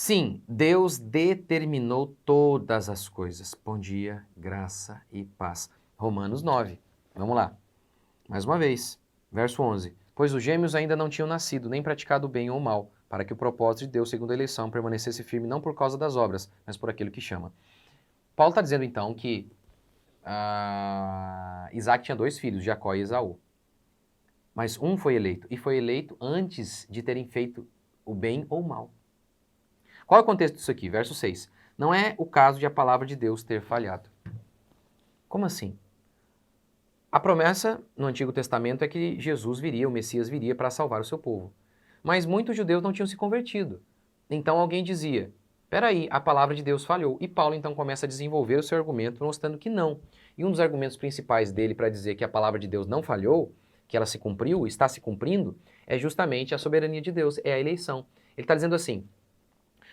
Sim, Deus determinou todas as coisas. Bom dia, graça e paz. Romanos 9. Vamos lá. Mais uma vez. Verso 11. Pois os gêmeos ainda não tinham nascido, nem praticado o bem ou o mal, para que o propósito de Deus, segundo a eleição, permanecesse firme não por causa das obras, mas por aquilo que chama. Paulo está dizendo então que Isaac tinha dois filhos, Jacó e Esaú. Mas um foi eleito, e foi eleito antes de terem feito o bem ou o mal. Qual é o contexto disso aqui? Verso 6. Não é o caso de a palavra de Deus ter falhado. Como assim? A promessa no Antigo Testamento é que Jesus viria, o Messias viria para salvar o seu povo. Mas muitos judeus não tinham se convertido. Então alguém dizia, peraí, a palavra de Deus falhou. E Paulo então começa a desenvolver o seu argumento mostrando que não. E um dos argumentos principais dele para dizer que a palavra de Deus não falhou, que ela se cumpriu, está se cumprindo, é justamente a soberania de Deus, é a eleição. Ele está dizendo assim,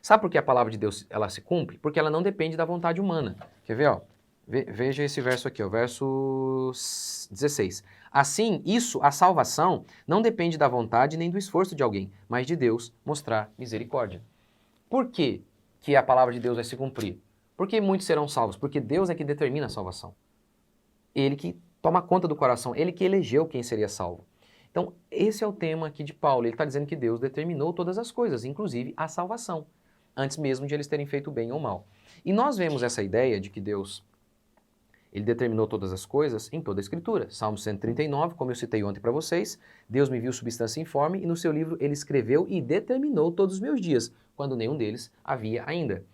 sabe por que a palavra de Deus ela se cumpre? Porque ela não depende da vontade humana. Quer ver, ó? Veja esse verso aqui, ó, verso 16. Assim, a salvação, não depende da vontade nem do esforço de alguém, mas de Deus mostrar misericórdia. Por que que a palavra de Deus vai se cumprir? Porque muitos serão salvos, porque Deus é que determina a salvação. Ele que toma conta do coração, ele que elegeu quem seria salvo. Então, esse é o tema aqui de Paulo. Ele está dizendo que Deus determinou todas as coisas, inclusive a salvação, antes mesmo de eles terem feito bem ou mal. E nós vemos essa ideia de que Deus ele determinou todas as coisas em toda a Escritura. Salmo 139, como eu citei ontem para vocês, Deus me viu substância informe e no seu livro ele escreveu e determinou todos os meus dias, quando nenhum deles havia ainda.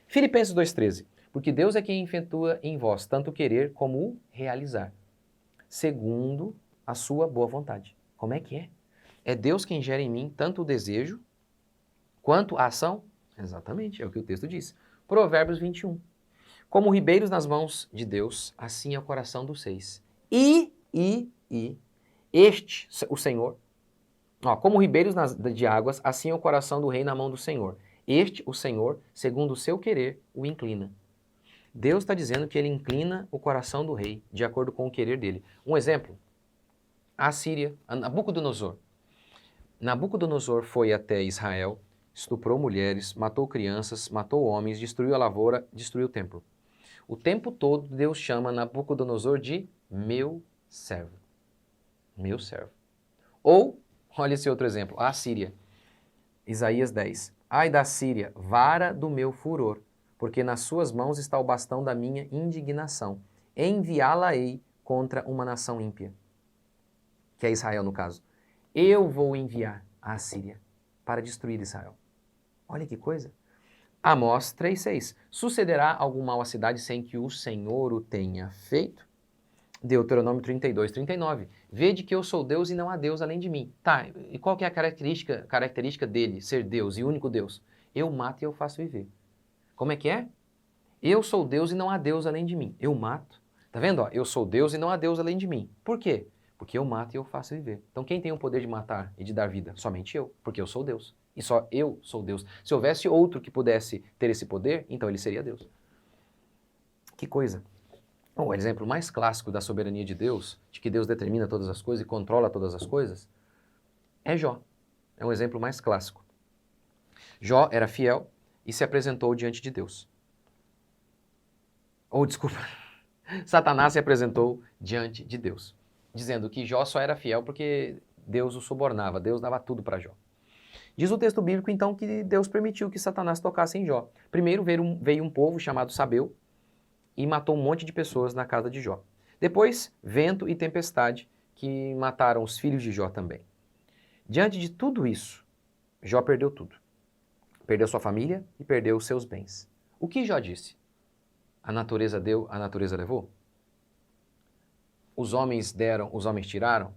Filipenses 2,13, porque Deus é quem efetua em vós tanto o querer como o realizar, segundo a sua boa vontade. Como é que é? É Deus quem gera em mim tanto o desejo quanto a ação? Exatamente, é o que o texto diz. Provérbios 21. Como ribeiros nas mãos de Deus, assim é o coração dos seis. Este, o Senhor, ó, como ribeiros de águas, assim é o coração do rei na mão do Senhor. Este, o Senhor, segundo o seu querer, o inclina. Deus está dizendo que ele inclina o coração do rei, de acordo com o querer dele. Um exemplo, a Síria, Nabucodonosor. Nabucodonosor foi até Israel, estuprou mulheres, matou crianças, matou homens, destruiu a lavoura, destruiu o templo. O tempo todo Deus chama Nabucodonosor de meu servo. Meu servo. Ou, olha esse outro exemplo, a Síria. Isaías 10. Ai da Síria, vara do meu furor, porque nas suas mãos está o bastão da minha indignação. Enviá-la-ei contra uma nação ímpia. Que é Israel, no caso. Eu vou enviar a Síria para destruir Israel. Olha que coisa. Amós 3,6. Sucederá algum mal à cidade sem que o Senhor o tenha feito? Deuteronômio 32:39. Vede que eu sou Deus e não há Deus além de mim. Tá, e qual que é a característica dele, ser Deus e único Deus? Eu mato e eu faço viver. Como é que é? Eu sou Deus e não há Deus além de mim. Eu mato. Tá vendo? Ó? Eu sou Deus e não há Deus além de mim. Por quê? Porque eu mato e eu faço viver. Então quem tem o poder de matar e de dar vida? Somente eu, porque eu sou Deus. E só eu sou Deus. Se houvesse outro que pudesse ter esse poder, então ele seria Deus. Que coisa. O exemplo mais clássico da soberania de Deus, de que Deus determina todas as coisas e controla todas as coisas, é Jó. É um exemplo mais clássico. Jó era fiel e se apresentou diante de Deus. Ou, desculpa, Satanás se apresentou diante de Deus, dizendo que Jó só era fiel porque Deus o subornava, Deus dava tudo para Jó. Diz o texto bíblico, então, que Deus permitiu que Satanás tocasse em Jó. Primeiro veio um povo chamado Sabeu e matou um monte de pessoas na casa de Jó. Depois, vento e tempestade que mataram os filhos de Jó também. Diante de tudo isso, Jó perdeu tudo. Perdeu sua família e perdeu os seus bens. O que Jó disse? A natureza deu, a natureza levou? Os homens deram, os homens tiraram?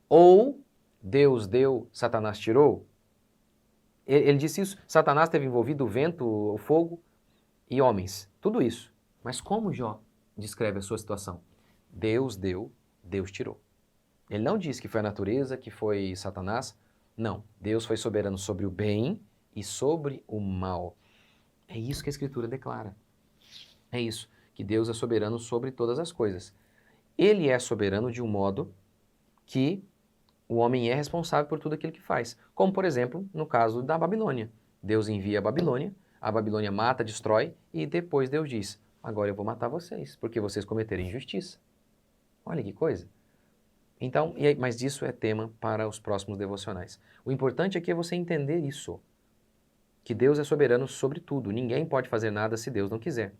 Ou Deus deu, Satanás tirou? Ele disse isso. Satanás teve envolvido o vento, o fogo e homens. Tudo isso. Mas como Jó descreve a sua situação? Deus deu, Deus tirou. Ele não diz que foi a natureza, que foi Satanás. Não. Deus foi soberano sobre o bem e sobre o mal. É isso que a Escritura declara. É isso, que Deus é soberano sobre todas as coisas. Ele é soberano de um modo que o homem é responsável por tudo aquilo que faz. Como, por exemplo, no caso da Babilônia. Deus envia a Babilônia mata, destrói, e depois Deus diz, agora eu vou matar vocês, porque vocês cometeram injustiça. Olha que coisa. Então, mas isso é tema para os próximos devocionais. O importante aqui é você entender isso, que Deus é soberano sobre tudo, ninguém pode fazer nada se Deus não quiser.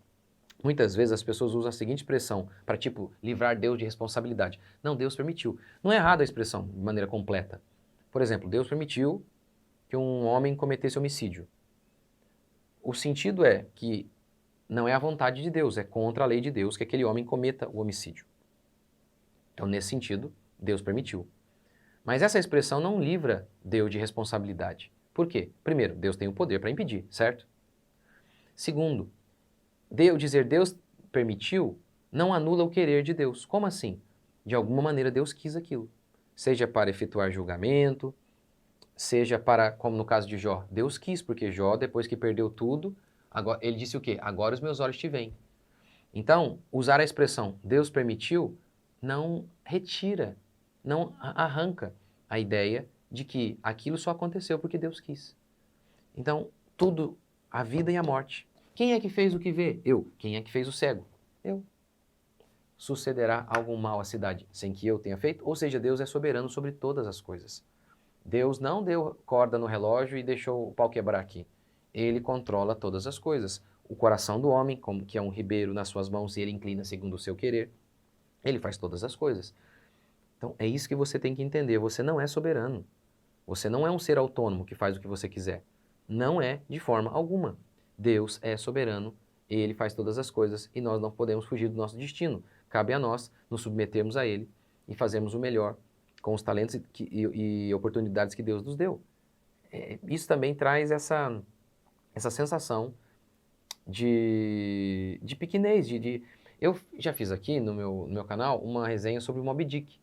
Muitas vezes as pessoas usam a seguinte expressão para, tipo, livrar Deus de responsabilidade. Não, Deus permitiu. Não é errada a expressão de maneira completa. Por exemplo, Deus permitiu que um homem cometesse homicídio. O sentido é que não é a vontade de Deus, é contra a lei de Deus que aquele homem cometa o homicídio. Então, nesse sentido, Deus permitiu. Mas essa expressão não livra Deus de responsabilidade. Por quê? Primeiro, Deus tem o poder para impedir, certo? Segundo, dizer Deus permitiu não anula o querer de Deus. Como assim? De alguma maneira Deus quis aquilo. Seja para efetuar julgamento, seja para, como no caso de Jó, Deus quis, porque Jó, depois que perdeu tudo, agora, ele disse o quê? Agora os meus olhos te veem. Então, usar a expressão Deus permitiu não retira, não arranca a ideia de que aquilo só aconteceu porque Deus quis. Então, tudo, a vida e a morte. Quem é que fez o que vê? Eu. Quem é que fez o cego? Eu. Sucederá algum mal à cidade sem que eu tenha feito? Ou seja, Deus é soberano sobre todas as coisas. Deus não deu corda no relógio e deixou o pau quebrar aqui. Ele controla todas as coisas. O coração do homem, como que é um ribeiro nas suas mãos e ele inclina segundo o seu querer. Ele faz todas as coisas. Então, é isso que você tem que entender. Você não é soberano. Você não é um ser autônomo que faz o que você quiser. Não é de forma alguma. Deus é soberano, Ele faz todas as coisas e nós não podemos fugir do nosso destino. Cabe a nós nos submetermos a Ele e fazermos o melhor com os talentos e oportunidades que Deus nos deu. Isso também traz essa sensação de pequenez, Eu já fiz aqui no meu canal uma resenha sobre o Moby Dick.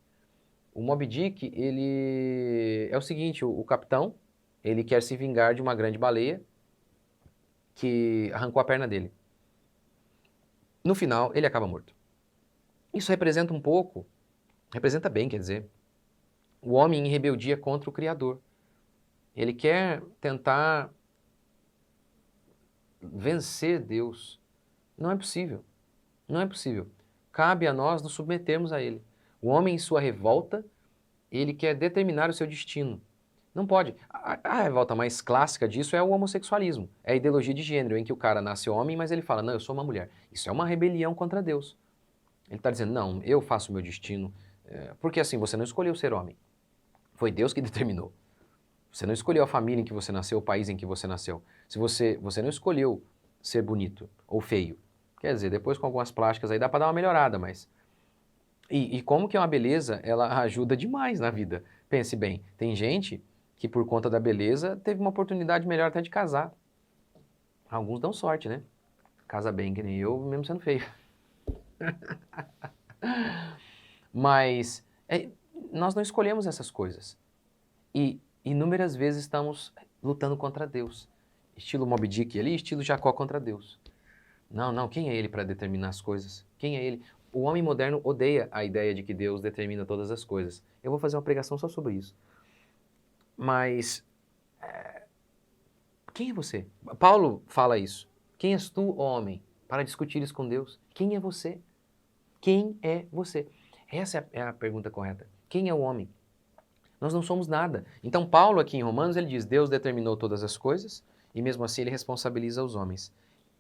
O Moby Dick, ele é o seguinte, o capitão, ele quer se vingar de uma grande baleia que arrancou a perna dele. No final, ele acaba morto. Isso representa um pouco, representa bem, quer dizer, o homem em rebeldia contra o Criador. Ele quer tentar vencer Deus. Não é possível. Não é possível. Cabe a nós nos submetermos a Ele. O homem, em sua revolta, ele quer determinar o seu destino. Não pode. A revolta mais clássica disso é o homossexualismo. É a ideologia de gênero, em que o cara nasce homem, mas ele fala, não, eu sou uma mulher. Isso é uma rebelião contra Deus. Ele está dizendo, não, eu faço o meu destino. Porque assim, você não escolheu ser homem. Foi Deus que determinou. Você não escolheu a família em que você nasceu, o país em que você nasceu. Se você não escolheu ser bonito ou feio. Quer dizer, depois com algumas plásticas aí dá para dar uma melhorada, mas... E como que uma beleza, ela ajuda demais na vida. Pense bem, tem gente que por conta da beleza teve uma oportunidade melhor até de casar. Alguns dão sorte, né? Casa bem, que nem eu, mesmo sendo feio. Mas nós não escolhemos essas coisas. E inúmeras vezes estamos lutando contra Deus. Estilo Moby Dick ali, estilo Jacó contra Deus. Não, quem é ele para determinar as coisas? Quem é ele? O homem moderno odeia a ideia de que Deus determina todas as coisas. Eu vou fazer uma pregação só sobre isso. Mas, quem é você? Paulo fala isso. Quem és tu, ó homem, para discutir isso com Deus? Quem é você? Quem é você? Essa é a pergunta correta. Quem é o homem? Nós não somos nada. Então, Paulo aqui em Romanos, ele diz, Deus determinou todas as coisas e mesmo assim ele responsabiliza os homens.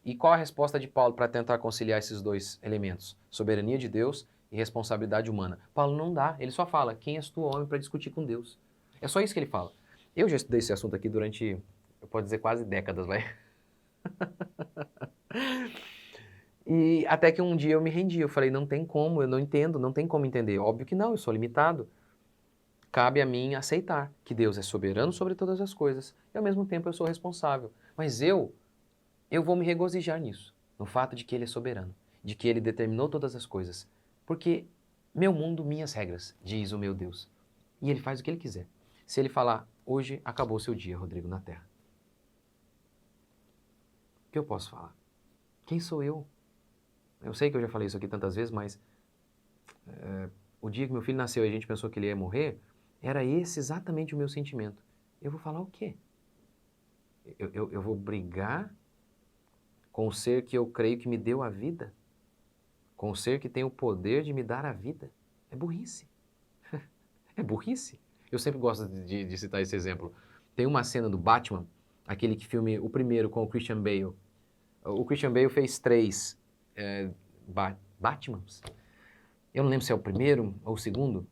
E qual a resposta de Paulo para tentar conciliar esses dois elementos? Soberania de Deus e responsabilidade humana. Paulo não dá, ele só fala, quem és tu, homem, para discutir com Deus? É só isso que ele fala. Eu já estudei esse assunto aqui durante, eu posso dizer, quase décadas, vai. E até que um dia eu me rendi, eu falei, não tem como, eu não entendo, não tem como entender. Óbvio que não, eu sou limitado. Cabe a mim aceitar que Deus é soberano sobre todas as coisas e ao mesmo tempo eu sou responsável. Mas eu vou me regozijar nisso, no fato de que Ele é soberano, de que Ele determinou todas as coisas. Porque meu mundo, minhas regras, diz o meu Deus. E Ele faz o que Ele quiser. Se Ele falar, hoje acabou o seu dia, Rodrigo, na Terra. O que eu posso falar? Quem sou eu? Eu sei que eu já falei isso aqui tantas vezes, mas o dia que meu filho nasceu e a gente pensou que ele ia morrer, era esse exatamente o meu sentimento. Eu vou falar o quê? Eu vou brigar com o ser que eu creio que me deu a vida? Com o ser que tem o poder de me dar a vida? É burrice. É burrice. Eu sempre gosto de citar esse exemplo. Tem uma cena do Batman, aquele que filme, o primeiro com o Christian Bale. O Christian Bale fez 3 Batmans. Eu não lembro se é o primeiro ou o segundo,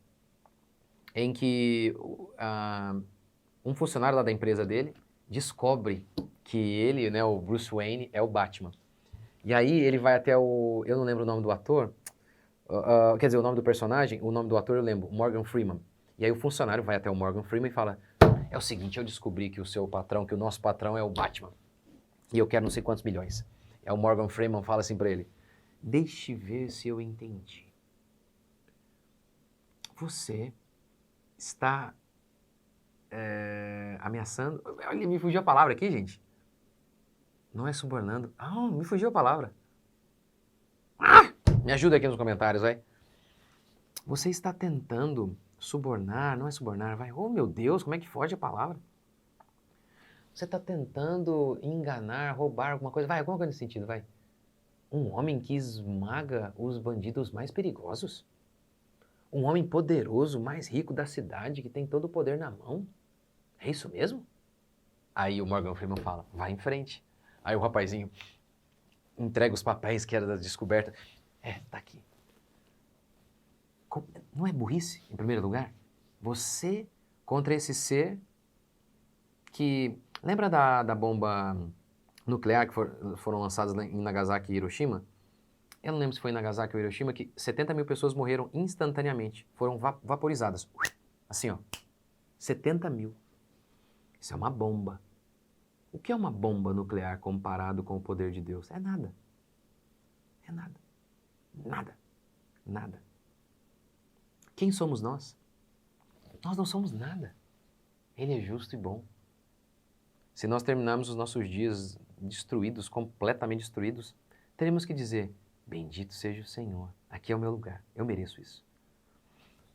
em que um funcionário lá da empresa dele descobre que ele, né, o Bruce Wayne, é o Batman. E aí ele vai até eu não lembro o nome do ator, quer dizer, o nome do personagem, o nome do ator eu lembro, Morgan Freeman. E aí o funcionário vai até o Morgan Freeman e fala, é o seguinte, eu descobri que o seu patrão, que o nosso patrão é o Batman. E eu quero não sei quantos milhões. Aí o Morgan Freeman fala assim pra ele, deixe ver se eu entendi. Você está ameaçando... Olha, me fugiu a palavra aqui, gente. Não é subornando. Ah, me fugiu a palavra. Me ajuda aqui nos comentários, vai. Você está tentando subornar, não é subornar, vai. Oh, meu Deus, como é que foge a palavra? Você está tentando enganar, roubar alguma coisa. Vai, alguma coisa nesse sentido, vai. Um homem que esmaga os bandidos mais perigosos? Um homem poderoso, mais rico da cidade, que tem todo o poder na mão? É isso mesmo? Aí o Morgan Freeman fala, vai em frente. Aí o rapazinho entrega os papéis que era da descoberta. Tá aqui. Não é burrice, em primeiro lugar? Você contra esse ser que... Lembra da bomba nuclear que foram lançadas em Nagasaki e Hiroshima? Eu não lembro se foi em Nagasaki ou Hiroshima, que 70 mil pessoas morreram instantaneamente. Foram vaporizadas. Assim, ó. 70 mil. Isso é uma bomba. O que é uma bomba nuclear comparado com o poder de Deus? É nada. É nada. Nada. Nada. Quem somos nós? Nós não somos nada. Ele é justo e bom. Se nós terminarmos os nossos dias destruídos, completamente destruídos, teremos que dizer, bendito seja o Senhor, aqui é o meu lugar, eu mereço isso.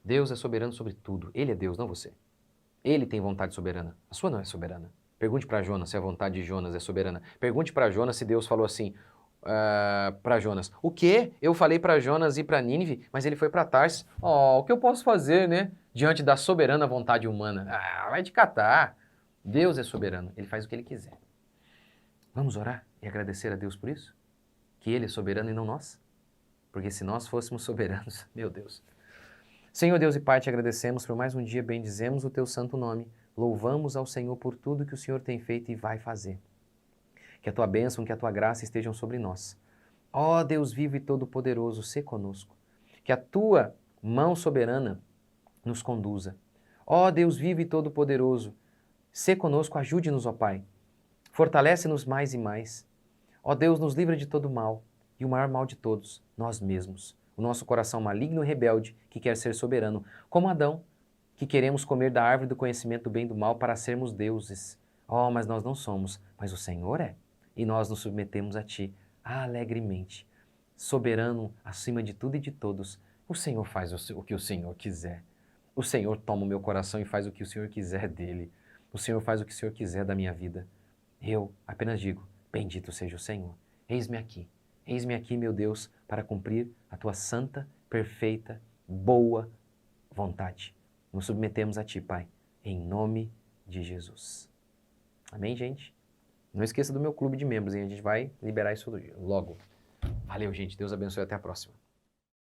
Deus é soberano sobre tudo, Ele é Deus, não você. Ele tem vontade soberana, a sua não é soberana. Pergunte para Jonas se a vontade de Jonas é soberana. Pergunte para Jonas se Deus falou assim para Jonas, o quê? Eu falei para Jonas ir para Nínive, mas ele foi para Tarsis. Oh, o que eu posso fazer, né? Diante da soberana vontade humana. Ah, vai te catar. Deus é soberano, Ele faz o que Ele quiser. Vamos orar e agradecer a Deus por isso? Que Ele é soberano e não nós? Porque se nós fôssemos soberanos, meu Deus. Senhor Deus e Pai, te agradecemos por mais um dia, bendizemos o Teu santo nome, louvamos ao Senhor por tudo que o Senhor tem feito e vai fazer. Que a Tua bênção, que a Tua graça estejam sobre nós. Ó Deus vivo e todo-poderoso, sê conosco. Que a Tua mão soberana nos conduza. Ó Deus vivo e todo-poderoso, sê conosco, ajude-nos, ó Pai. Fortalece-nos mais e mais. Ó Deus, nos livra de todo mal, e o maior mal de todos, nós mesmos. O nosso coração maligno e rebelde, que quer ser soberano, como Adão, que queremos comer da árvore do conhecimento do bem e do mal para sermos deuses. Oh, mas nós não somos, mas o Senhor é. E nós nos submetemos a Ti, alegremente. Soberano acima de tudo e de todos, o Senhor faz o que o Senhor quiser. O Senhor toma o meu coração e faz o que o Senhor quiser dele. O Senhor faz o que o Senhor quiser da minha vida. Eu apenas digo, bendito seja o Senhor. Eis-me aqui, meu Deus, para cumprir a Tua santa, perfeita, boa vontade. Nos submetemos a Ti, Pai, em nome de Jesus. Amém, gente? Não esqueça do meu clube de membros, hein? A gente vai liberar isso logo. Valeu, gente. Deus abençoe. Até a próxima.